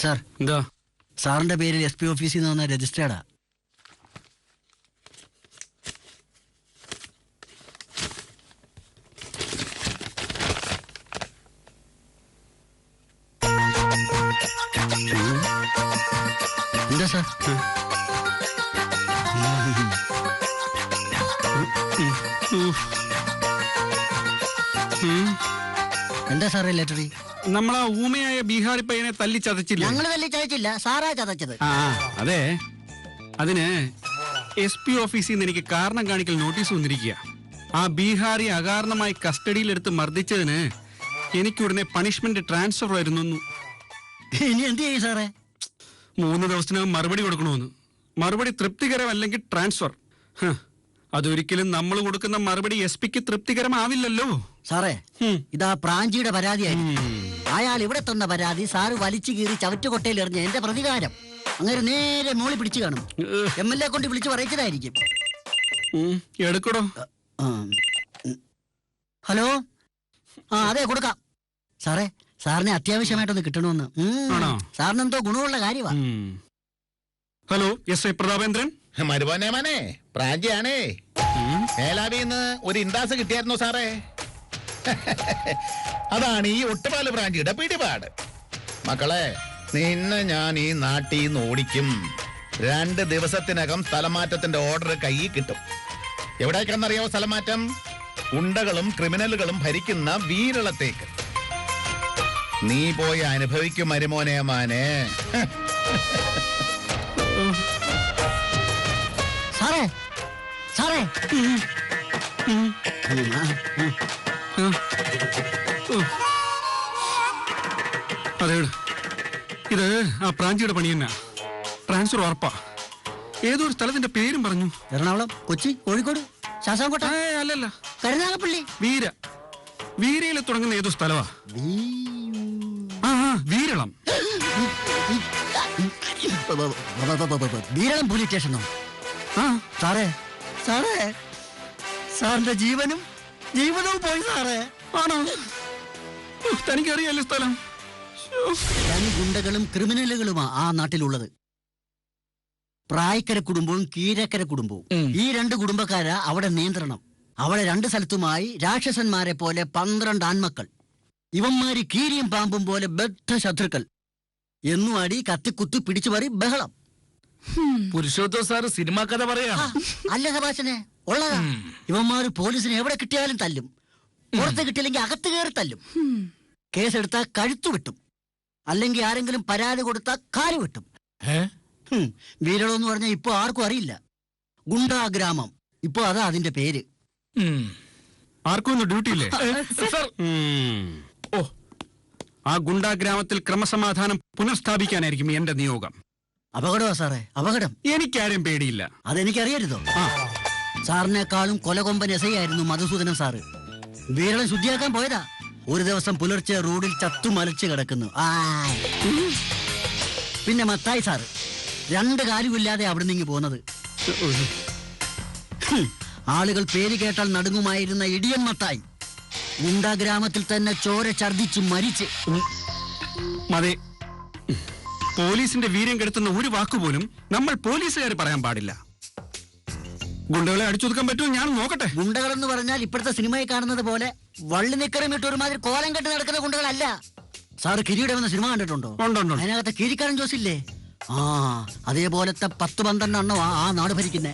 Sir എന്താ? സാറിന്റെ പേരിൽ SP ഓഫീസിൽ നിന്ന് വന്ന രജിസ്റ്റേർഡാ. എന്താ സാർ? എന്താ സാറേ ലെറ്ററി? നമ്മളാ ഊമയായ ബീഹാറി പയ്യനെ തല്ലി ചതച്ചില്ല? ഞങ്ങള് തല്ലി ചതച്ചില്ല, സാറാ ചതച്ചത്. അതെ, അതിന് SP ഓഫീസിൽ നിന്ന് എനിക്ക് കാരണം കാണിക്കൽ നോട്ടീസ് വന്നിരിക്കുക. ആ ബീഹാറി അകാരണമായി കസ്റ്റഡിയിലെടുത്ത് മർദ്ദിച്ചതിന് എനിക്കുടനെ പണിഷ്മെന്റ് ട്രാൻസ്ഫർ വരുന്നു. ഇനി എന്ത് ചെയ്യും സാറേ? 3 ദിവസത്തിനകം മറുപടി കൊടുക്കണമെന്ന്. മറുപടി തൃപ്തികരമല്ലെങ്കിൽ ട്രാൻസ്ഫർ. അതൊരിക്കലും നമ്മൾ കൊടുക്കുന്ന മറുപടി SP-ക്ക് തൃപ്തികരമാവില്ലല്ലോ സാറേ. ഇതാ പ്രാഞ്ചിയുടെ പരാതിയായി. അയാൾ ഇവിടെ തന്ന പരാതി സാറ് വലിച്ചു കീറി ചവറ്റുകൊട്ടയിൽ എറിഞ്ഞ എന്റെ പ്രതികാരം. അങ്ങനെ നേരെ മോളി പിടിച്ചു കാണും. MLA കൊണ്ട് വിളിച്ചു പറയിച്ചതായിരിക്കും. എടുക്കടോ. ഹലോ. അതെ, കൊടുക്കാം സാറേ. സാറിനെ അത്യാവശ്യമായിട്ടൊന്ന് കിട്ടണമെന്ന്. സാറിന് എന്തോ ഗുണമുള്ള കാര്യമാ. Hello, SI Prathapendran. മരുമോനെ പ്രാഞ്ചിയാണേ. മേലാവിന്ന് ഒരു ഇൻഡാസ് കിട്ടിയായിരുന്നു സാറേ. അതാണ് ഈ ഒട്ടുപാല് പ്രാഞ്ചിയുടെ പിടിപാട്. മക്കളെ, നിന്നെ ഞാൻ ഈ നാട്ടിൽ നിന്ന് ഓടിക്കും. 2 ദിവസത്തിനകം സ്ഥലമാറ്റത്തിന്റെ ഓർഡർ കയ്യിൽ കിട്ടും. എവിടേക്കെന്നറിയാവോ സ്ഥലമാറ്റം? ഗുണ്ടകളും ക്രിമിനലുകളും ഭരിക്കുന്ന വീരളത്തേക്ക്. നീ പോയി അനുഭവിക്കും മരുമോനെ മാനെ. സാറേ, സാറേ. അതെ, ഇത് ആ പ്രാഞ്ചിയുടെ പണി തന്നെ. ട്രാൻസ്ഫർ ഉറപ്പാ. ഏതോ ഒരു സ്ഥലത്തിന്റെ പേരും പറഞ്ഞു. എറണാകുളം, കൊച്ചി, കോഴിക്കോട്, ശാസ്താംകോട്ട. അല്ലല്ല, കരുനാഗപ്പള്ളി. വീരയിൽ തുടങ്ങുന്ന ഏതോ സ്ഥലവാ. വീരളം. വീരളം പോലീസ് സ്റ്റേഷനോ? സാറേ, സാറേ, സാറിന്റെ ജീവിതവും പോയി സാറേ. ആണോ? തനിക്കറിയാലോ സ്ഥലം. ഗുണ്ടകളും ക്രിമിനലുകളുമാ ആ നാട്ടിലുള്ളത്. പ്രായക്കര കുടുംബവും കീരക്കര കുടുംബവും. ഈ 2 കുടുംബക്കാരാ അവിടെ നിയന്ത്രണം. അവിടെ 2 സ്ഥലത്തുമായി രാക്ഷസന്മാരെ പോലെ 12 ആൺമക്കൾ. ഇവന്മാര് കീരിയും പാമ്പും പോലെ ബദ്ധ ശത്രുക്കൾ. എന്നും അടി, കത്തിക്കുത്തി, പിടിച്ചുപറി, ബഹളം. പുരുഷോത്തമ സാറ് സിനിമാ കഥ പറയാ? അല്ല സഭാഷനെ, ഉള്ളതാ. ഇവന്മാര് പോലീസിനെ എവിടെ കിട്ടിയാലും തല്ലും. പുറത്ത് കിട്ടിയില്ലെങ്കിൽ അകത്ത് കയറി തല്ലും. കേസെടുത്താൽ കഴുത്തു വെട്ടും. അല്ലെങ്കിൽ ആരെങ്കിലും പരാതി കൊടുത്താൽ കാല് വെട്ടും. വീരളം എന്ന് പറഞ്ഞാൽ ഇപ്പൊ ആർക്കും അറിയില്ല. ഗുണ്ടാ ഗ്രാമം. ഇപ്പൊ അതാ അതിന്റെ പേര്. ആർക്കും ഡ്യൂട്ടി ഇല്ലേ? ആ ഗുണ്ടാ ഗ്രാമത്തിൽ ക്രമസമാധാനം പുനഃസ്ഥാപിക്കാനായിരിക്കും എന്റെ നിയോഗം. അപകടമാ സാറേ, അപകടം. എനിക്കാരും പേടിയില്ല. അതെനിക്കറിയരുതോ? സാറിനേക്കാളും കൊലകൊമ്പൻ SI ആയിരുന്നു മധുസൂദനൻ സാറ്. വീരളം ശുദ്ധിയാക്കാൻ പോയതാ. ഒരു ദിവസം പുലർച്ചെ റോഡിൽ ചത്തുമലച്ച് കിടക്കുന്നു. പിന്നെ മത്തായി സാറ് 2 കാലുമില്ലാതെ അവിടെ നിന്ന് പോകുന്നത്. ആളുകൾ പേര് കേട്ടാൽ നടുങ്ങുമായിരുന്ന ഇടിയൻ മത്തായി ഗുണ്ടാ ഗ്രാമത്തിൽ തന്നെ ചോര ഛർദിച്ച് മരിച്ച്. മതി. പോലീസിന്റെ വീര്യം കെടുത്തുന്ന ഒരു വാക്കുപോലും നമ്മൾ പോലീസുകാർ പറയാൻ പാടില്ല. ഗുണ്ടകളെ അടിച്ചൊതുക്കാൻ പറ്റുമോ ഞാൻ നോക്കട്ടെ. ഗുണ്ടകളെന്ന് പറഞ്ഞാൽ ഇപ്പോഴത്തെ സിനിമയിൽ കാണുന്നത് പോലെ വള്ളി നിക്കറും ഇട്ട് ഒരുമാതിരി കോലം കെട്ടി നടക്കുന്ന ഗുണ്ടകളല്ല. സാറ് കിരീടം എന്ന സിനിമ കണ്ടിട്ടുണ്ടോ? അതിനകത്തെ കീരിക്കാരൻ ജോസില്ലേ? അതേപോലത്തെ 10-12 എണ്ണം ആ നാട് ഭരിക്കുന്നേ.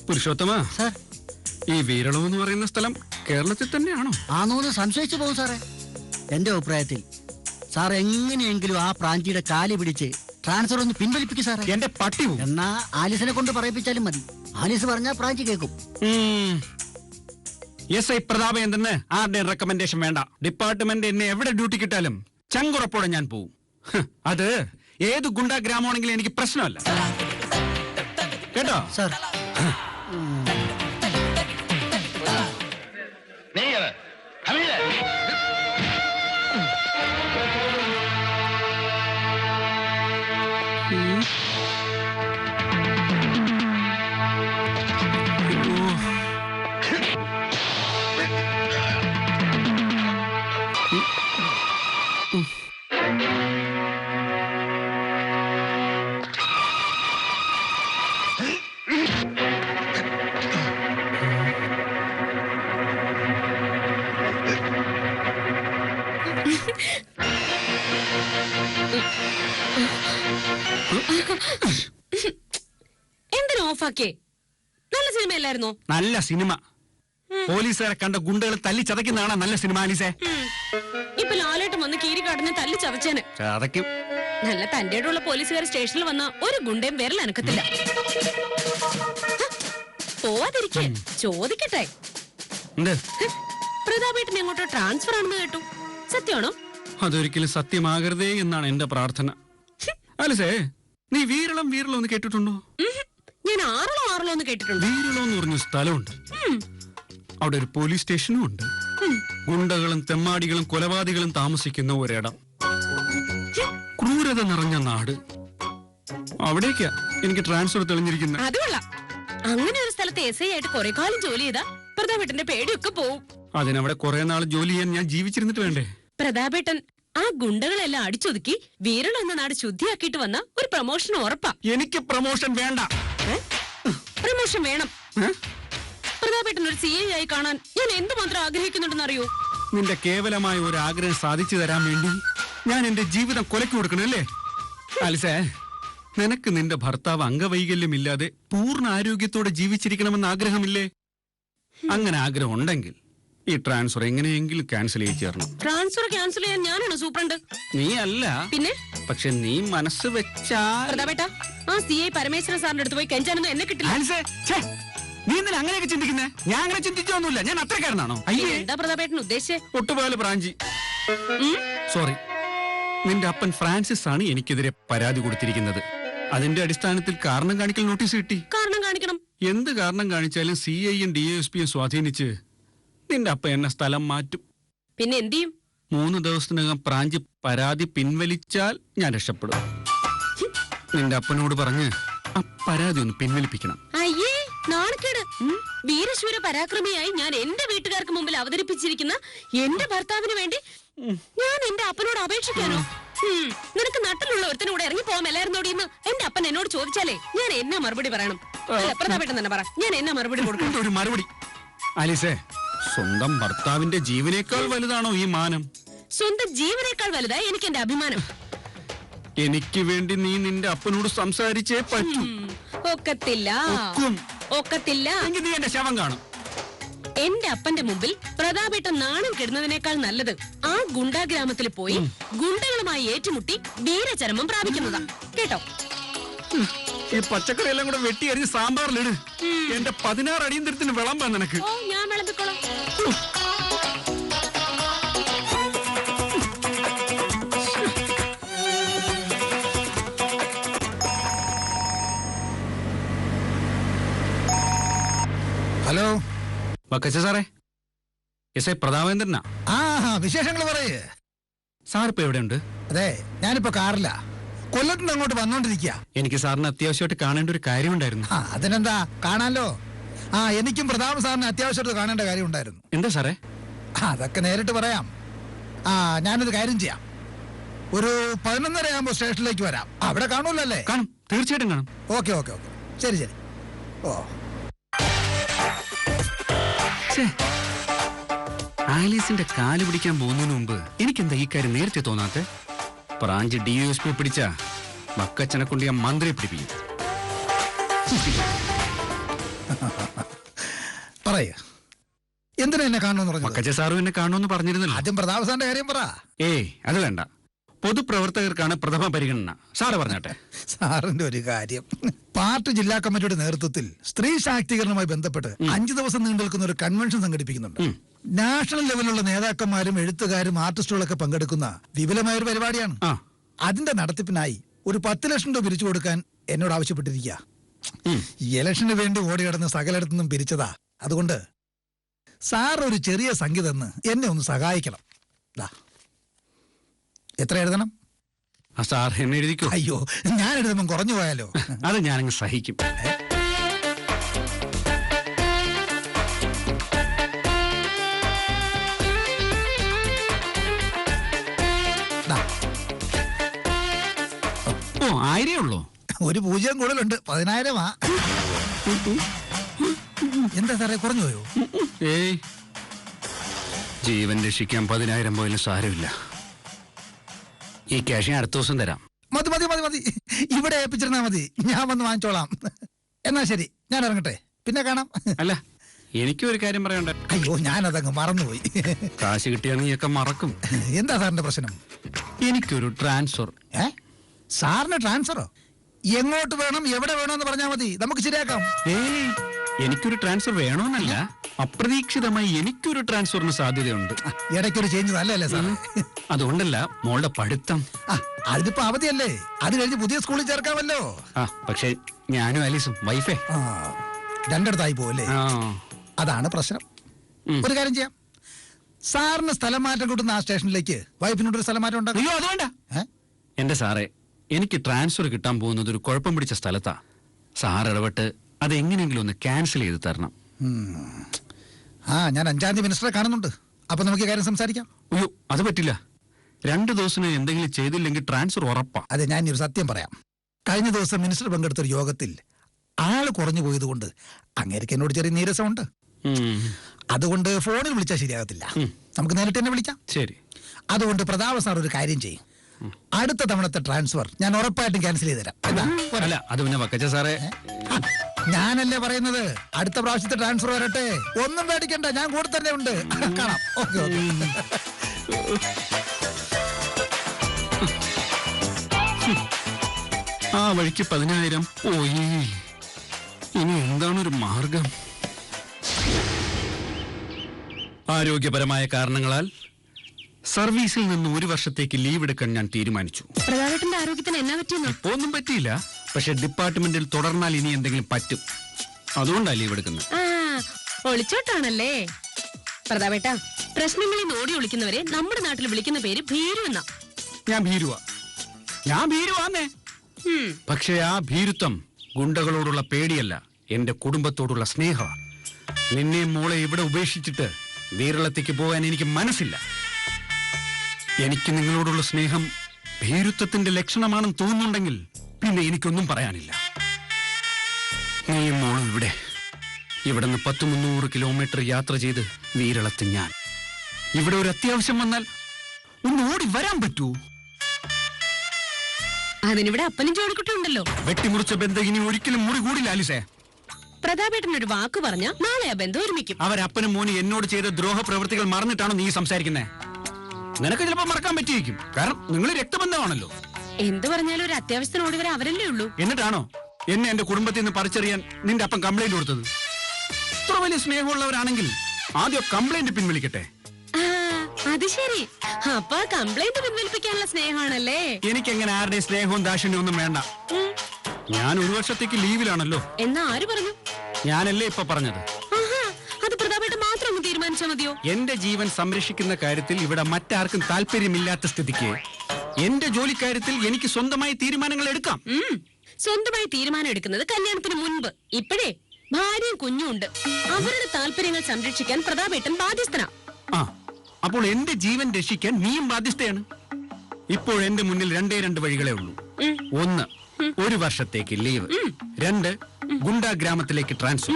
പുരുഷോത്തമ സാർ, ഈ വീരളം എന്ന് പറയുന്ന സ്ഥലം കേരളത്തിൽ തന്നെയാണോ? ആണോന്ന് സംശയിച്ചു പോകും സാറേ. എന്റെ അഭിപ്രായത്തിൽ സാർ എങ്ങനെയെങ്കിലും ആ പ്രാഞ്ചിയുടെ കാല് പിടിച്ച് ട്രാൻസ്ഫർ ഒന്ന് പിൻവലിപ്പിക്കും സാറേ. എന്റെ പട്ടി എന്നാ ആലിസിനെ കൊണ്ട് പറയിപ്പിച്ചാലും മതി. ആലിസ് പറഞ്ഞാൽ പ്രാഞ്ചി കേൾക്കും. SI പ്രതാപേന്ദ്രന് ആരുടെയും റെക്കമെൻഡേഷൻ വേണ്ട. ഡിപ്പാർട്ട്മെന്റ് എന്നെ എവിടെ ഡ്യൂട്ടി കിട്ടാലും ചങ്കുറപ്പോടെ ഞാൻ പോവും. അത് ഏത് ഗുണ്ടാ ഗ്രാമമാണെങ്കിലും എനിക്ക് പ്രശ്നമല്ല കേട്ടോ സാർ. എന്തിനു ഓഫാക്കിയേ? നല്ല സിനിമയല്ലായിരുന്നോ? നല്ല സിനിമ. പോലീസുകാരെ കണ്ട ഗുണ്ടകൾ തല്ലി ചതയ്ക്കുന്നതാണ് നല്ല സിനിമ ആലീസേ. ഇപ്പൊ ലാലേട്ടൻ വന്ന് കീരിക്കാടിനെ തല്ലി ചതച്ചേന്. ചതയ്ക്കും. നല്ല തന്റെയുള്ള പോലീസുകാർ സ്റ്റേഷനിൽ വന്ന ഒരു ഗുണ്ടയും വിരൽ അനക്കത്തില്ല. പോവാതിരിക്കേ, ചോദിക്കട്ടെ. പ്രതാപേട്ടൻ എങ്ങോട്ടോ ട്രാൻസ്ഫർ ആണെന്ന് കേട്ടു, സത്യമാണോ? അതൊരിക്കലും സത്യമാകരുതേ എന്നാണ് എന്റെ പ്രാർത്ഥന. ആലീസേ, നീ വീരളം വീരളം എന്ന് കേട്ടിട്ടുണ്ടോ? ഞാൻ ആറളോ എന്ന് കേട്ടിട്ടുണ്ട്. വീരളം എന്ന് പറഞ്ഞ സ്ഥലമുണ്ട്. അവിടെ ഒരു പോലീസ് സ്റ്റേഷനും ഉണ്ട്. ഗുണ്ടകളും തെമ്മാടികളും കൊലപാതകളും താമസിക്കുന്ന ഒരിടം. ക്രൂരത നിറഞ്ഞ നാട്. അവിടേക്കാ എനിക്ക് ട്രാൻസ്ഫർ തെളിഞ്ഞിരിക്കുന്നത്. അതുകൊള്ളാം. അങ്ങനെ ഒരു സ്ഥലത്ത് SI ആയിട്ട് കുറെ കാലം ജോലി ചെയ്താ പ്രതാപേട്ടന്റെ പേടിയൊക്കെ പോവും. അതിനവിടെ കുറെ നാൾ ജോലി ചെയ്യാൻ ഞാൻ ജീവിച്ചിരുന്നിട്ട് വേണ്ടേ? പ്രതാപേട്ടൻ ആ ഗുണ്ടകളെല്ലാം അടിച്ചൊതുക്കി വീരളം എന്ന നാട് ശുദ്ധിയാക്കിയിട്ട് വന്ന ഒരു പ്രൊമോഷൻ ഉറപ്പാ. എനിക്ക് പ്രൊമോഷൻ വേണ്ട. പ്രൊമോഷൻ വേണം. പ്രതാപേട്ടൻ ഒരു CI ആയി കാണാൻ ഞാൻ എന്തുമാത്രം ആഗ്രഹിക്കുന്നുണ്ടെന്ന് അറിയോ? നിന്റെ കേവലമായ ഒരു ആഗ്രഹം സാധിച്ചു തരാൻ വേണ്ടി ഞാൻ എന്റെ ജീവിതം കൊലക്ക് കൊടുക്കണല്ലേ? ആലിസേ, നിനക്ക് നിന്റെ ഭർത്താവ് അംഗവൈകല്യമില്ലാതെ പൂർണ്ണ ആരോഗ്യത്തോടെ ജീവിച്ചിരിക്കണമെന്ന് ആഗ്രഹമില്ലേ? അങ്ങനെ ആഗ്രഹം ഉണ്ടെങ്കിൽ ഈ ട്രാൻസ്ഫർ എങ്ങനെയെങ്കിലും ക്യാൻസൽ ചെയ്ത് ചേർണം. ട്രാൻസ്ഫർ ക്യാൻസൽ ചെയ്യാൻ ഞാനാണോ സൂപ്രണ്ട്? നീ അല്ല. പിന്നെ? പക്ഷെ നീ മനസ്സ് വെച്ചാൽ. പ്രതാപേട്ട, ആ CI പരമേശ്വരൻ സാറിന്റെ അടുത്ത് പോയി കെഞ്ചാനൊന്നും എന്നെ കിട്ടില്ല. നീ എന്തിനാ അങ്ങനെയൊക്കെ ചിന്തിക്കുന്നേ? ഞാൻ അങ്ങനെ ചിന്തിച്ചൊന്നുമില്ല. ഞാൻ അത്രക്കാരനാണോ? എന്താ പ്രതാപേട്ടൻ ഉദ്ദേശിച്ചേ? ഒട്ടുപോലെ ബ്രാഞ്ചി. സോറി, നിന്റെ അപ്പൻ ഫ്രാൻസിസ് ആണ് എനിക്കെതിരെ പരാതി കൊടുത്തിരിക്കുന്നത്. അതിന്റെ അടിസ്ഥാനത്തിൽ കാരണം കാണിക്കൽ നോട്ടീസ് കിട്ടി. കാരണം കാണിക്കണം. എന്ത് കാരണം കാണിച്ചാലും CIയും DSPയും സ്വാധീനിച്ച് നിന്റെ അപ്പ എന്നെ സ്ഥലം മാറ്റും. പിന്നെ എന്ത് ചെയ്യും? 3 ദിവസത്തിനകം ബ്രാഞ്ച് പരാതി പിൻവലിച്ചാൽ ഞാൻ രക്ഷപ്പെടും. നിന്റെ അപ്പനോട് പറഞ്ഞ് ആ പരാതി ഒന്ന് പിൻവലിപ്പിക്കണം. അയ്യേ, നാണക്കേട്. വീരശൂര പരാക്രമിയായി ഞാൻ എന്റെ വീട്ടുകാർക്ക് മുമ്പിൽ അവതരിപ്പിച്ചിരിക്കുന്ന എന്റെ ഭർത്താവിന് വേണ്ടി ഞാൻ എന്റെ അപ്പനോട് അപേക്ഷിക്കാനോ? നിനക്ക് നട്ടിലുള്ള ഒരുത്തനൂടെ ഇറങ്ങി പോകാമല്ലായിരുന്നോടിയെന്ന് എന്റെ അപ്പൻ എന്നോട് ചോദിച്ചാലേ ഞാൻ എന്നാ മറുപടി പറയണം? പ്രതാപേട്ടൻ തന്നെ പറ, ഞാൻ എന്നാ മറുപടി കൊടുക്കണം? ഒരു മറുപടി ആലീസേ, സ്വന്തം ഭർത്താവിന്റെ ജീവനേക്കാൾ വലുതാണോ ഈ മാനം? സ്വന്തം ജീവനേക്കാൾ വലുതായി എനിക്ക് എന്റെ അഭിമാനം. എനിക്ക് വേണ്ടി നീ നിന്റെ അപ്പനോട് സംസാരിച്ചേ പറ്റൂ. ഒക്കത്തില്ല, ഒക്കത്തില്ല. എങ്കിൽ നീ എന്റെ ശവം കാണും. എന്റെ അപ്പന്റെ മുമ്പിൽ പ്രതാപേട്ടൻ നാണം കെടുന്നതിനേക്കാൾ നല്ലത് ആ ഗുണ്ടാ ഗ്രാമത്തിൽ പോയി ഗുണ്ടകളുമായി ഏറ്റുമുട്ടി വീരചരമം പ്രാപിക്കുന്നതാ. കേട്ടോ? ഈ പച്ചക്കറി എല്ലാം കൂടെ വെട്ടി അരിഞ്ഞ് സാമ്പാറിലിട്. എന്റെ 16 അടിയന്തരത്തിന് വിളമ്പാ നിനക്ക്. ഓ, ഞാൻ വിളമ്പിക്കോളാം. ഹലോ, വക്കച്ച സാറേ, SI പ്രതാപേന്ദ്രനാ. ആ വിശേഷങ്ങൾ പറയേ. സാർ ഇപ്പൊ എവിടെയുണ്ട്? അതെ, ഞാനിപ്പോ കാറില്ല, കൊല്ലത്തുനിന്ന് അങ്ങോട്ട് വന്നോണ്ടിരിക്കുക. എനിക്ക് സാറിന് അത്യാവശ്യമായിട്ട് കാണേണ്ട ഒരു കാര്യമുണ്ടായിരുന്നു. അതിനെന്താ, കാണാലോ. എനിക്കും പ്രതാപ് സാറിന് അത്യാവശ്യമായിട്ട് കാണേണ്ട കാര്യം ഉണ്ടായിരുന്നു. എന്താ സാറേ? അതൊക്കെ നേരിട്ട് പറയാം. ഞാനൊരു കാര്യം ചെയ്യാം, ഒരു 11:30 ആകുമ്പോ സ്റ്റേഷനിലേക്ക് വരാം. അവിടെ കാണൂല്ലോ അല്ലേ? കാണും, തീർച്ചയായിട്ടും കാണും. ഓക്കെ ഓക്കെ ഓക്കെ, ശരി ശരി. ഓ, ആലീസിന്റെ കാല് പിടിക്കാൻ പോകുന്നതിന് മുമ്പ് എനിക്കെന്താ ഈ കാര്യം നേരത്തെ തോന്നാത്തെ? ബ്രാഞ്ച് DSP പിടിച്ച മക്കച്ചനെ കൊണ്ട് ഞാൻ മന്ത്രിയെ പിടിപ്പിക്കും. പറയ, എന്തിനാ എന്നെ കാണുമെന്ന് പറഞ്ഞു? മക്കച്ച സാറും എന്നെ കാണുമെന്ന് പറഞ്ഞിരുന്നല്ലോ. ആദ്യം പ്രതാപ് സാറിന്റെ കാര്യം പറ. അത് വേണ്ട, പൊതുപ്രവർത്തകർക്കാണ് പ്രഥമ പരിഗണന. സാറ് പറഞ്ഞാട്ടെ. സാറിന്റെ ഒരു കാര്യം, പാർട്ടി ജില്ലാ കമ്മിറ്റിയുടെ നേതൃത്വത്തിൽ സ്ത്രീ ശാക്തീകരണവുമായി ബന്ധപ്പെട്ട് 5 ദിവസം നീണ്ടു നിൽക്കുന്ന ഒരു കൺവെൻഷൻ സംഘടിപ്പിക്കുന്നുണ്ട്. നാഷണൽ ലെവലിലുള്ള നേതാക്കന്മാരും എഴുത്തുകാരും ആർട്ടിസ്റ്റുകളൊക്കെ പങ്കെടുക്കുന്ന വിപുലമായ ഒരു പരിപാടിയാണ്. അതിന്റെ നടത്തിപ്പിനായി ഒരു 10 ലക്ഷം രൂപ പിരിച്ചു കൊടുക്കാൻ എന്നോട് ആവശ്യപ്പെട്ടിരിക്കുക. ഇലക്ഷന് വേണ്ടി ഓടിക്കിടന്ന് സകലയിടത്തുനിന്നും പിരിച്ചതാ. അതുകൊണ്ട് സാർ ഒരു ചെറിയ സംഖ്യ തന്ന് എന്നെ ഒന്ന് സഹായിക്കണം. എത്ര എഴുതണം? സാർ എന്നെ എഴുതിക്കോ. അയ്യോ, ഞാൻ എഴുതുമ്പം കുറഞ്ഞു പോയാലോ? അത് ഞാനങ്ങ് സഹിക്കും. ഓ, 1000 ഉള്ളൂ. ഒരു 0 കൂടുതലുണ്ട്, 10,000. എന്താ സാറേ, കുറഞ്ഞു പോയോ? ജീവൻ രക്ഷിക്കാൻ 10,000 പോയാലും സാരമില്ല. ഈ ക്യാഷ് ഞാൻ അടുത്ത ദിവസം തരാം. മതി മതി മതി മതി, ഇവിടെ ഏൽപ്പിച്ചിരുന്നാ മതി, ഞാൻ വന്ന് വാങ്ങിച്ചോളാം. എന്നാ ശരി, ഞാൻ ഇറങ്ങട്ടെ, പിന്നെ കാണാം. അല്ല, എനിക്കും ഒരു കാര്യം പറയണ്ട. അയ്യോ, ഞാനതങ്ങ് മറന്നുപോയി. കാശ് കിട്ടിയാൽ നീയൊക്കെ മറക്കും. എന്താ സാറിന്റെ പ്രശ്നം? എനിക്കൊരു ട്രാൻസ്ഫർ. സാറിന് ട്രാൻസ്ഫറോ? എങ്ങോട്ട് വേണം, എവിടെ വേണമെന്ന് പറഞ്ഞാൽ മതി, നമുക്ക് ശരിയാക്കാം. ഏയ്, എനിക്കൊരു ട്രാൻസ്ഫർ വേണമെന്നല്ല, അപ്രതീക്ഷിതമായി എനിക്കൊരു ട്രാൻസ്ഫറിന് സാധ്യതയുണ്ട്. ഇടയ്ക്കൊരു ചേഞ്ച് നല്ലല്ലേ സാർ? അതുകൊണ്ടല്ല, മോളുടെ പഠിത്തം. അതിപ്പോ അവധിയല്ലേ, അത് കഴിഞ്ഞ് പുതിയ സ്കൂളിൽ ചേർക്കാമല്ലോ. പക്ഷെ ഞാനും ആലീസും വൈഫേ രണ്ടിടത്തായി പോവല്ലേ, അതാണ് പ്രശ്നം. ഒരു കാര്യം ചെയ്യാം, സാറിന് സ്ഥലം മാറ്റം കിട്ടുന്ന ആ സ്റ്റേഷനിലേക്ക് വൈഫിനോടൊരു സ്ഥലം മാറ്റം ഉണ്ടാകും. അയ്യോ, അത് വേണ്ട. എന്റെ സാറേ, എനിക്ക് ട്രാൻസ്ഫർ കിട്ടാൻ പോകുന്നത് ഒരു കുഴപ്പം പിടിച്ച സ്ഥലത്താ. സാർ ഇടപെട്ട് അത് എങ്ങനെയെങ്കിലും ഒന്ന് ക്യാൻസൽ ചെയ്ത് തരണം. ഞാൻ 5-ാം തീയതി മിനിസ്റ്ററെ കാണുന്നുണ്ട്, അപ്പൊ നമുക്ക് കാര്യം സംസാരിക്കാം. അയ്യോ, അത് പറ്റില്ല. 2 ദിവസം എന്തെങ്കിലും ചെയ്തില്ലെങ്കിൽ ട്രാൻസ്ഫർ ഉറപ്പാ. അതെ, ഞാൻ ഒരു സത്യം പറയാം. കഴിഞ്ഞ ദിവസം മിനിസ്റ്റർ പങ്കെടുത്തൊരു യോഗത്തിൽ ആള് കുറഞ്ഞു പോയത് കൊണ്ട് അങ്ങേർക്ക് എന്നോട് ചെറിയ നീരസമുണ്ട്. അതുകൊണ്ട് ഫോണിൽ വിളിച്ചാൽ ശരിയാകത്തില്ല, നമുക്ക് നേരിട്ട് തന്നെ വിളിക്കാം. ശരി. അതുകൊണ്ട് പ്രതാപ സാർ ഒരു കാര്യം ചെയ്യും, അടുത്ത തവണത്തെ ട്രാൻസ്ഫർ ഞാൻ ഉറപ്പായിട്ടും ക്യാൻസൽ ചെയ്ത് തരാം. അല്ല, അത് പിന്നെ വക്കച്ച സാറേ. ഞാനല്ലേ പറയുന്നത്, അടുത്ത പ്രാവശ്യത്തെ ട്രാൻസ്ഫർ വരട്ടെ, ഒന്നും പേടിക്കണ്ട, ഞാൻ കൂടെ തന്നെ ഉണ്ട്. കാണാം. Okay okay. ആ വഴിക്ക് 10,000 പോയി. ഇനി എന്താണൊരു മാർഗം? ആരോഗ്യപരമായ കാരണങ്ങളാൽ സർവീസിൽ നിന്ന് 1 വർഷത്തേക്ക് ലീവ് എടുക്കാൻ ഞാൻ തീരുമാനിച്ചു. പ്രതാപേട്ടന്റെ ആരോഗ്യത്തിന് എന്നാ പറ്റിയെന്നോ? ഇപ്പൊ ഒന്നും പറ്റിയില്ല, പക്ഷെ ഡിപ്പാർട്ട്മെന്റിൽ തുടർന്നാൽ ഇനി എന്തെങ്കിലും പറ്റും, അതുകൊണ്ടാണ് ലീവ് എടുക്കുന്നത്. ഒളിച്ചോട്ടാണല്ലേ പ്രതാപേട്ട? പ്രശ്നങ്ങളിൽ നിന്ന് ഓടി ഒളിക്കുന്നവരെ നമ്മുടെ നാട്ടിൽ വിളിക്കുന്ന പേര് ഭീരു എന്നാ. ഞാൻ ഭീരുവാന്നേ. പക്ഷെ ആ ഭീരുത്വം ഗുണ്ടകളോടുള്ള പേടിയല്ല, എന്റെ കുടുംബത്തോടുള്ള സ്നേഹം. നിന്നെ മോളെ ഇവിടെ ഉപേക്ഷിച്ചിട്ട് വീരളത്തേക്ക് പോകാൻ എനിക്ക് മനസ്സില്ല. എനിക്ക് നിങ്ങളോടുള്ള സ്നേഹം ഭീരുത്വത്തിന്റെ ലക്ഷണമാണെന്ന് തോന്നുന്നുണ്ടെങ്കിൽ പിന്നെ എനിക്കൊന്നും പറയാനില്ല. നീയും മോളും ഇവിടെ നിന്ന് 100-300 കിലോമീറ്റർ യാത്ര ചെയ്ത് വീരളത്ത് ഞാൻ. ഇവിടെ ഒരു അത്യാവശ്യം വന്നാൽ ഒന്ന് ഓടി വരാൻ പറ്റൂ? അതിനിവിടെ അപ്പനും ജോലിക്കുട്ടി ഉണ്ടല്ലോ. വെട്ടിമുറിച്ച ബന്ധം ഇനി ഒരിക്കലും മുറി കൂടില്ല ആലിസേ. പ്രതാപേട്ടനൊരു വാക്ക് പറഞ്ഞ നാളെ ആ ബന്ധം ഒരുമിക്കും. അവരപ്പനും മോനും എന്നോട് ചെയ്ത ദ്രോഹ പ്രവൃത്തികൾ മറന്നിട്ടാണോ നീ സംസാരിക്കുന്നത്? നിനക്ക് ചിലപ്പോ മറക്കാൻ പറ്റിയിരിക്കും, കാരണം നിങ്ങൾ രക്തബന്ധമാണല്ലോ. എന്ത് പറഞ്ഞാലും ഒരു അത്യാവശ്യത്തിന് ഓടി വരെ അവരല്ലേ ഉള്ളൂ. എന്നിട്ടാണോ എന്നെ എന്റെ കുടുംബത്തിൽ നിന്ന് പറിച്ചറിയാൻ നിന്റെ അപ്പം കംപ്ലൈന്റ് കൊടുത്തത്? ഇത്ര വലിയ സ്നേഹമുള്ളവരാണെങ്കിൽ ആദ്യം കംപ്ലൈന്റ് പിൻവലിക്കട്ടെ. അത് ശരി, അപ്പൊ കംപ്ലൈന്റ് പിൻവലിപ്പിക്കാനുള്ള സ്നേഹമാണല്ലേ? എനിക്ക് എങ്ങനെ ആരുടെയും സ്നേഹവും ദാക്ഷിണ്യവും ഒന്നും വേണ്ട. ഞാൻ 1 വർഷത്തേക്ക് ലീവിലാണല്ലോ. എന്നാ ആര് പറഞ്ഞു? ഞാനല്ലേ ഇപ്പൊ പറഞ്ഞത്. അത് പ്രതാപേട്ടൻ മാത്രം ഒന്ന് തീരുമാനിച്ചാൽ മതിയോ? എന്റെ ജീവൻ സംരക്ഷിക്കുന്ന കാര്യത്തിൽ ഇവിടെ മറ്റാർക്കും താല്പര്യമില്ലാത്ത സ്ഥിതിക്ക് എന്റെ ജോലിക്കാര്യത്തിൽ എനിക്ക് സ്വന്തമായി തീരുമാനങ്ങൾ എടുക്കാം. സ്വന്തമായി തീരുമാനം എടുക്കുന്നത് കല്യാണത്തിന് മുൻപ്. ഇപ്പോഴേ ഭാര്യയും കുഞ്ഞും ഉണ്ട്, അവരുടെ താല്പര്യങ്ങൾ സംരക്ഷിക്കാൻ പ്രതാപേട്ടൻ ബാധ്യസ്ഥനാ. അപ്പോൾ എന്റെ ജീവൻ രക്ഷിക്കാൻ നീയും ബാധ്യസ്ഥയാണ്. ഇപ്പോൾ എന്റെ മുന്നിൽ 2 വഴികളേ ഉള്ളൂ. 1, 1 വർഷത്തേക്ക് ലീവ്. 2, ഗുണ്ടാ ഗ്രാമത്തിലേക്ക് ട്രാൻസ്ഫർ.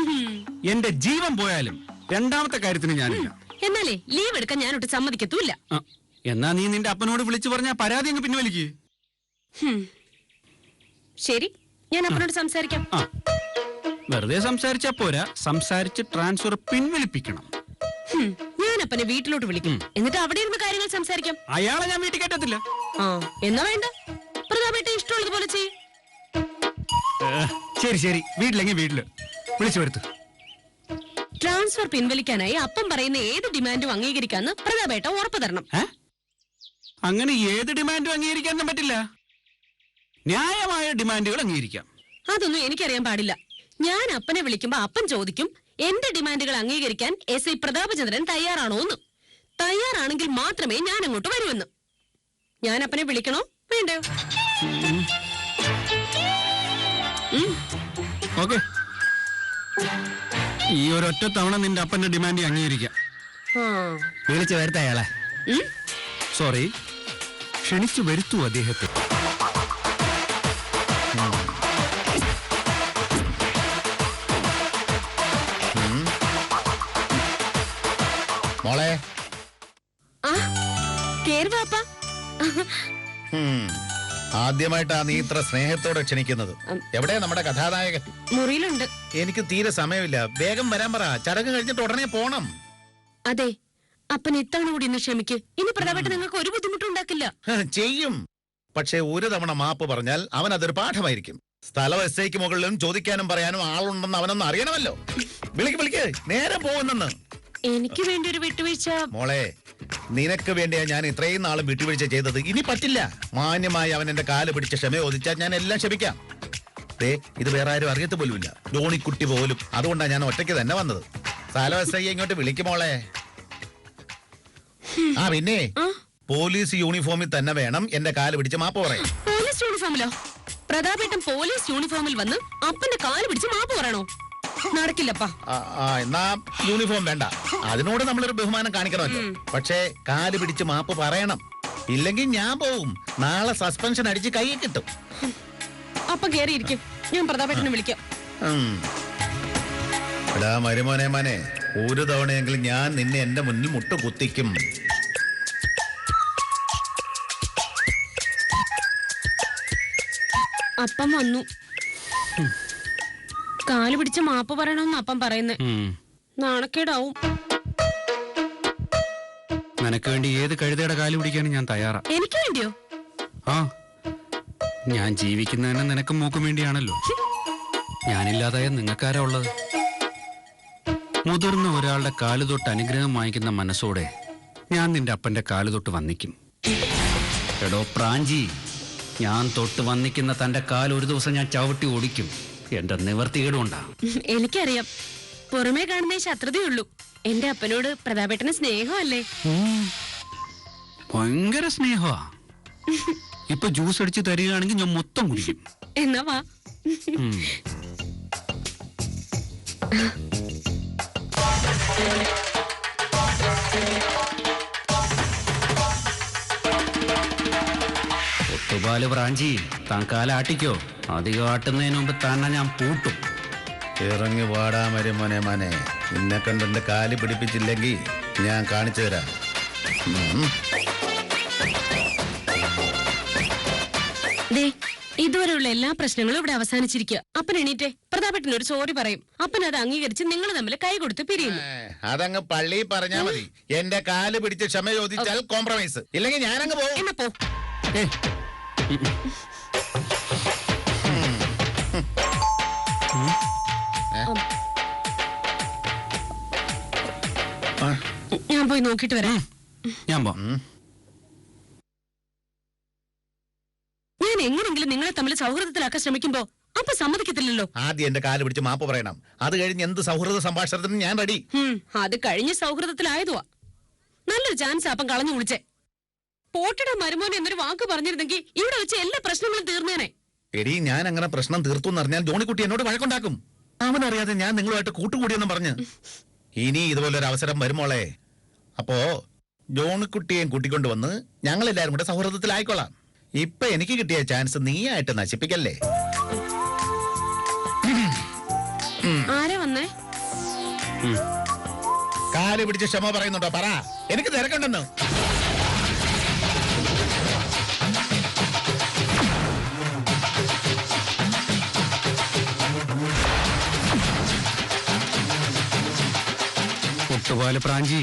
എന്റെ ജീവൻ പോയാലും രണ്ടാമത്തെ കാര്യത്തിന് ഞാനില്ല. എന്നാലേ ലീവ് എടുക്കാൻ ഞാനൊട്ട് സമ്മതിക്കത്തൂല്ല. എന്നാ നീ നിന്റെ അപ്പനോട് വിളിച്ചു പറഞ്ഞ പരാതി അങ്ങ് പിൻവലിക്ക്. ശരി, ഞാൻ അപ്പനോട് സംസാരിക്കാം. വെറുതെ സംസാരിച്ചാ പോരാ, സംസാരിച്ച് ട്രാൻസ്ഫർ പിൻവലിപ്പിക്കണം. ഞാൻ അപ്പനെ വീട്ടിലോട്ട് വിളിക്കും, എന്നിട്ട് അവിടെ ഇരുന്ന് കാര്യങ്ങൾ സംസാരിക്കാം. അയാളെ ഞാൻ വീട്ടിൽ കയറ്റത്തില്ല. എന്നാ വേണ്ട, പ്രതാപേട്ടൻ ഇഷ്ടമുള്ളതുപോലെ ചെയ്യും. ശരി, വീട്ടിലെങ്കിൽ വീട്ടില് വിളിച്ചു വരുത്ത്. ട്രാൻസ്ഫർ പിൻവലിക്കാനായി അപ്പം പറയുന്ന ഏത് ഡിമാൻഡും അംഗീകരിക്കാന്ന് പ്രതാപേട്ട ഉറപ്പ് തരണം. അങ്ങനെ ഏത് ഡിമാൻഡും അംഗീകരിക്കാനും പറ്റില്ല, ന്യായമായ ഡിമാൻഡുകൾ അംഗീകരിക്കാം. അതൊന്നും എനിക്കറിയാൻ പാടില്ല. ഞാൻ അപ്പനെ വിളിക്കുമ്പോ അപ്പൻ ചോദിക്കും, എന്റെ ഡിമാൻഡുകൾ അംഗീകരിക്കാൻ SI പ്രതാപചന്ദ്രൻ തയ്യാറാണോന്ന്. തയ്യാറാണെങ്കിൽ മാത്രമേ ഞാൻ അങ്ങോട്ട് വരുമെന്ന്. ഞാൻ അപ്പനെ വിളിക്കണോ വേണ്ടയോ? ഓക്കെ, ഈ ഒരൊറ്റ തവണ നിന്റെ അപ്പന്റെ ഡിമാൻഡ് അംഗീകരിക്കാം. വിളിച്ചു വരുത്ത അയാളെ. സോറി, ക്ഷണിച്ചു വരുത്തു അദ്ദേഹത്തെ. മോളെ കേറി വാപ്പാ. ആദ്യമായിട്ടാ നീ ഇത്ര സ്നേഹത്തോടെ ക്ഷണിക്കുന്നത്. എവിടെയാ നമ്മുടെ കഥാനായകൻ? മുറിയിലുണ്ട്. എനിക്ക് തീരെ സമയമില്ല, വേഗം വരാൻ പറ. ചടങ്ങ് കഴിഞ്ഞിട്ട് ഉടനെ പോണം. അതെ, അപ്പൻ ഇത്തവണ കൂടി ഒന്ന് ക്ഷമിക്ക്. ഇനി പ്രതാപേട്ടൻ നിങ്ങൾക്ക് ഒരു ബുദ്ധിമുട്ടും ഉണ്ടാക്കില്ല. ചെയ്യും. പക്ഷെ ഒരു തവണ മാപ്പ് പറഞ്ഞാൽ അവൻ അതൊരു പാഠമായിരിക്കും. സ്ഥലം എസ് ഐക്ക് മുകളിലും ചോദിക്കാനും പറയാനും ആളുണ്ടെന്ന് അവനൊന്ന് അറിയണമല്ലോ. വിളിക്ക്, നേരെ പോകുന്നെന്ന്. എനിക്ക് വേണ്ടി ഒരു വിട്ടുവീഴ്ച. മോളെ, നിനക്ക് വേണ്ടിയാ ഞാൻ ഇത്രയും നാളും വിട്ടുവീഴ്ച ചെയ്തത്. ഇനി പറ്റില്ല. മാന്യമായി അവൻ എന്റെ കാല് പിടിച്ച് ക്ഷമ ചോദിച്ചാൽ ഞാൻ എല്ലാം ക്ഷമിക്കാം. ഇത് വേറെ ആരും അറിയത്ത് പോലുമില്ല, ജോണിക്കുട്ടി പോലും. അതുകൊണ്ടാണ് ഞാൻ ഒറ്റയ്ക്ക് തന്നെ വന്നത്. സ്ഥലം എസ് ഐ ഇങ്ങോട്ട് വിളിക്കുമോളെ. പിന്നെ പോലീസ് യൂണിഫോമിൽ തന്നെ വേണം എന്റെ കാല് പിടിച്ച് മാപ്പ് പറയാം. പോലീസ് യൂണിഫോമിലോ? പ്രതാപേട്ടൻ പോലീസ് യൂണിഫോമിൽ വന്ന് അപ്പന്റെ കാല് പിടിച്ച് മാപ്പ് പറയണോ? നടക്കില്ലപ്പാ. എന്നാ യൂണിഫോം വേണ്ട. അതിനോട് നമ്മളൊരു ബഹുമാനം കാണിക്കണമല്ലോ. പക്ഷേ കാല് പിടിച്ച് മാപ്പ് പറയണം. ഇല്ലെങ്കിൽ ഞാൻ പോവും. നാളെ സസ്പെൻഷൻ അടിച്ച് കൈ കിട്ടും. അപ്പം കേറിയിരിക്കും, ഞാൻ പ്രതാപേട്ടനെ വിളിക്കാം. എടാ മരുമോനെ, ഒരു തവണയെങ്കിലും ഞാൻ നിന്നെ എന്റെ മുന്നിൽ മുട്ട് കുത്തിക്കും. അപ്പം വന്നു. കാല് പിടിച്ച് മാപ്പ് പറയണമെന്ന് അപ്പം പറയുന്നേ. നാണക്കേടാവും. നിനക്ക് വേണ്ടി ഏത് കഴുതയുടെ കാല് പിടിക്കാനും ഞാൻ തയ്യാറാ. എനിക്ക് വേണ്ടിയോ? ആ, ഞാൻ ജീവിക്കുന്നതിന് നിനക്കും മൂക്കും വേണ്ടിയാണല്ലോ. ഞാനില്ലാതായ നിങ്ങൾക്കാരാ ഉള്ളത്? മുതിർന്ന ഒരാളുടെ കാല് തൊട്ട് അനുഗ്രഹം വാങ്ങിക്കുന്ന മനസ്സോടെ ഞാൻ നിന്റെ അപ്പന്റെ കാല് തൊട്ട് വന്നിക്കും. എടോ പ്രാഞ്ചി, ഞാൻ തൊട്ട് വന്നിക്കുന്ന തന്റെ കാല് ഒരു ദിവസം ഞാൻ ചവിട്ടി ഓടിക്കും. എന്റെ നിവർത്തികേടുകൊണ്ടാ. എനിക്കറിയാം, പുറമേ കാണുന്ന ശത്രുതയുള്ളൂ. എന്റെ അപ്പനോട് പ്രതാപേട്ടന് സ്നേഹമല്ലേ? ഭയങ്കര സ്നേഹമാ. ഇപ്പൊ ജ്യൂസ് അടിച്ച് തരികയാണെങ്കിൽ ഞാൻ മൊത്തം കുടിക്കും. എന്നാ വാ. ഒത്തുപാല് പ്രാഞ്ചി, താൻ കാലാട്ടിക്കോ. അധികം ആട്ടുന്നതിന് മുമ്പ് തന്നെ ഞാൻ പൂട്ടും. ഇറങ്ങി വാടാ മരുമോനെ. നിന്നെ കണ്ടെന്റെ കാല് പിടിപ്പിച്ചില്ലെങ്കിൽ ഞാൻ കാണിച്ചു തരാം. ഇതുവരെയുള്ള എല്ലാ പ്രശ്നങ്ങളും ഇവിടെ അവസാനിച്ചിരിക്കുക. അപ്പൻ എണീറ്റെ പ്രതാപേട്ടൻ ഒരു സോറി പറയും. അപ്പൻ അത് അംഗീകരിച്ച് നിങ്ങൾ തമ്മിൽ കൈ കൊടുത്ത് പിരിയുന്നു. അതങ്ങ് പള്ളി പറഞ്ഞാ മതി. എന്റെ കാല് പിടിച്ച് ക്ഷമ ചോദിച്ചാൽ കോംപ്രമൈസ്, ഇല്ലെങ്കിൽ ഞാനങ്ങ് പോകും. എന്നാ പോ. ഞാൻ പോയി നോക്കിട്ട് വരാം. ഞാൻ എങ്ങനെങ്കിലും നിങ്ങളെ തമ്മിൽ സൗഹൃദത്തിലാക്കാൻ ശ്രമിക്കുമ്പോ അപ്പൊ സമ്മതിക്കത്തില്ലല്ലോ. ആദ്യം എന്റെ കാല് പിടിച്ച് മാപ്പ് പറയണം. അത് കഴിഞ്ഞ് എന്ത് സൗഹൃദ സംഭാഷണത്തിന് ഞാൻ റെഡി. അത് കഴിഞ്ഞ് സൗഹൃദത്തിലായതുവാ. നല്ലൊരു ചാൻസ് അപ്പം കളഞ്ഞു വിളിച്ചേ. പോട്ടിയുടെ മരുമോൻ എന്നൊരു വാക്ക് പറഞ്ഞിരുന്നെങ്കിൽ ഇവിടെ വെച്ച് എല്ലാ പ്രശ്നങ്ങളും തീർന്നേനെ. എടി, ഞാൻ അങ്ങനെ പ്രശ്നം തീർത്തു എന്നറിഞ്ഞാൽ ജോണിക്കുട്ടി എന്നോട് വഴക്കുണ്ടാക്കും. അവനറിയാതെ ഞാൻ നിങ്ങളുമായിട്ട് കൂട്ടുകൂടിയെന്നും പറഞ്ഞ്. ഇനി ഇതുപോലൊരു അവസരം വരുമോളെ. അപ്പോ ജോണിക്കുട്ടിയെയും കൂട്ടിക്കൊണ്ടുവന്ന് ഞങ്ങളെല്ലാരും കൂടെ സൗഹൃദത്തിലായിക്കൊള്ളാം. ഇപ്പൊ എനിക്ക് കിട്ടിയ ചാൻസ് നീയായിട്ട് നശിപ്പിക്കല്ലേ. ആരാ വന്നേ? കാല് പിടിച്ച് ക്ഷമ പറയുന്നുണ്ടോ? പറ, എനിക്ക് തിരക്കുണ്ടെന്ന്. ഒത്തുപാല് പ്രാഞ്ചി,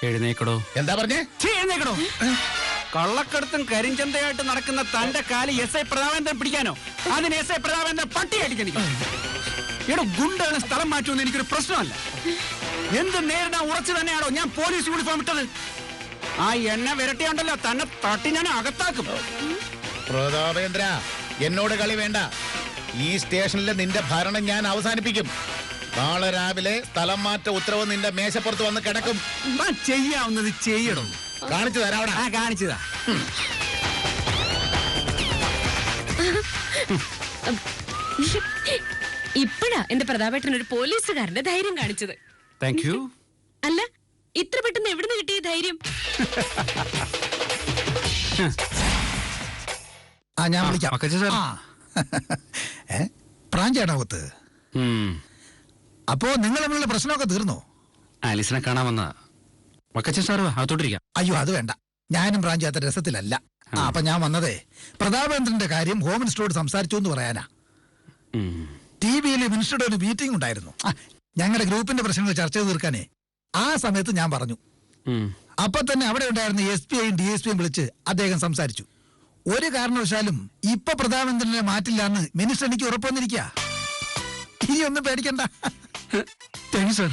എഴുന്നേക്കടോ. എന്താ പറഞ്ഞേ? എഴുന്നേക്കടോ. കള്ളക്കടത്തും കരിഞ്ചന്തയായിട്ട് നടക്കുന്ന തന്റെ കാല് എസ് ഐ പ്രതാപേന്ദ്രൻ പിടിക്കാനോ? അതിന് എസ് ഐ പ്രതാപേന്ദ്രൻ പട്ടി അടിക്കണം. ഇവിടെ ഗുണ്ടാണ് സ്ഥലം മാറ്റുമെന്ന് എനിക്കൊരു പ്രശ്നമല്ല. എന്ത് നേരിടാൻ ഉറച്ചു തന്നെയാണോ ഞാൻ പോലീസ് യൂണിഫോം ഇട്ടത്? ആ എണ്ണ വിരട്ടിയുണ്ടല്ലോ, തന്നെ തട്ടി ഞാൻ അകത്താക്കും. പ്രതാപേന്ദ്ര, എന്നോട് കളി വേണ്ട. ഈ സ്റ്റേഷനിലെ നിന്റെ ഭരണം ഞാൻ അവസാനിപ്പിക്കും. നാളെ രാവിലെ സ്ഥലം മാറ്റ ഉത്തരവ് നിന്റെ മേശപ്പുറത്ത് വന്ന് കിടക്കും. ചെയ്യാവുന്നത് ചെയ്യണം. കാണിച്ചു തരാവടാ. കാണിച്ചതാ. ഇപ്പഴാ എന്റെ പ്രതാപേട്ടൻ ഒരു പോലീസുകാരന്റെ ധൈര്യം കാണിച്ചത്. Thank you. അല്ല, ഇത്ര പെട്ടെന്ന് എവിടുന്ന് കിട്ടിയ ധൈര്യം? ഞാൻ വിളിക്കാം. പ്രാഞ്ചാണാവത്ത്. അപ്പോ നിങ്ങൾ തമ്മിലുള്ള പ്രശ്നമൊക്കെ തീർന്നോ? ആലീസിനെ കാണാൻ വന്നതാ. വക്കച്ചൻ സാറ് അകത്തോട്ടിരിക്കാം. അയ്യോ, അത് വേണ്ട. ഞാനും പ്രാഞ്ചി അത്ര രസത്തിലല്ല. അപ്പൊ ഞാൻ വന്നതേ പ്രതാപേന്ദ്രന്റെ കാര്യം ഹോം മിനിസ്റ്ററോട് സംസാരിച്ചു എന്ന് പറയാനാ. ടിവിയിൽ മിനിസ്റ്ററുടെ ഒരു മീറ്റിംഗ് ഉണ്ടായിരുന്നു. ഞങ്ങളുടെ ഗ്രൂപ്പിന്റെ പ്രശ്നങ്ങൾ ചർച്ച ചെയ്ത് തീർക്കാനേ ആ സമയത്ത് ഞാൻ പറഞ്ഞു. അപ്പൊ തന്നെ അവിടെ ഉണ്ടായിരുന്ന SP യും DSP യും വിളിച്ച് അദ്ദേഹം സംസാരിച്ചു. ഒരു കാരണവശാലും ഇപ്പൊ പ്രധാനമന്ത്രിനെ മാറ്റില്ല എന്ന് മിനിസ്റ്റർ എനിക്ക് ഉറപ്പ് വന്നിരിക്കുക. ഇനിയൊന്നും പേടിക്കണ്ട. സർ.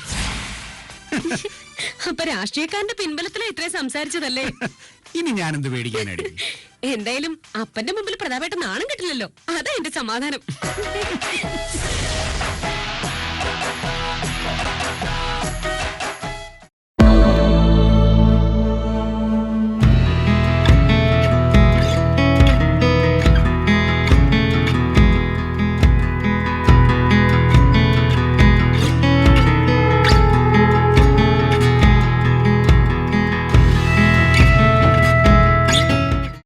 അപ്പൊ രാഷ്ട്രീയക്കാരന്റെ പിൻബലത്തിലാ ഇത്രയും സംസാരിച്ചതല്ലേ? ഇനി ഞാനെന്ത് പേടിക്കാനാടി? എന്തായാലും അപ്പന്റെ മുമ്പിൽ പ്രതാപേട്ട നാണം കിട്ടില്ലല്ലോ, അതാ എന്റെ സമാധാനം.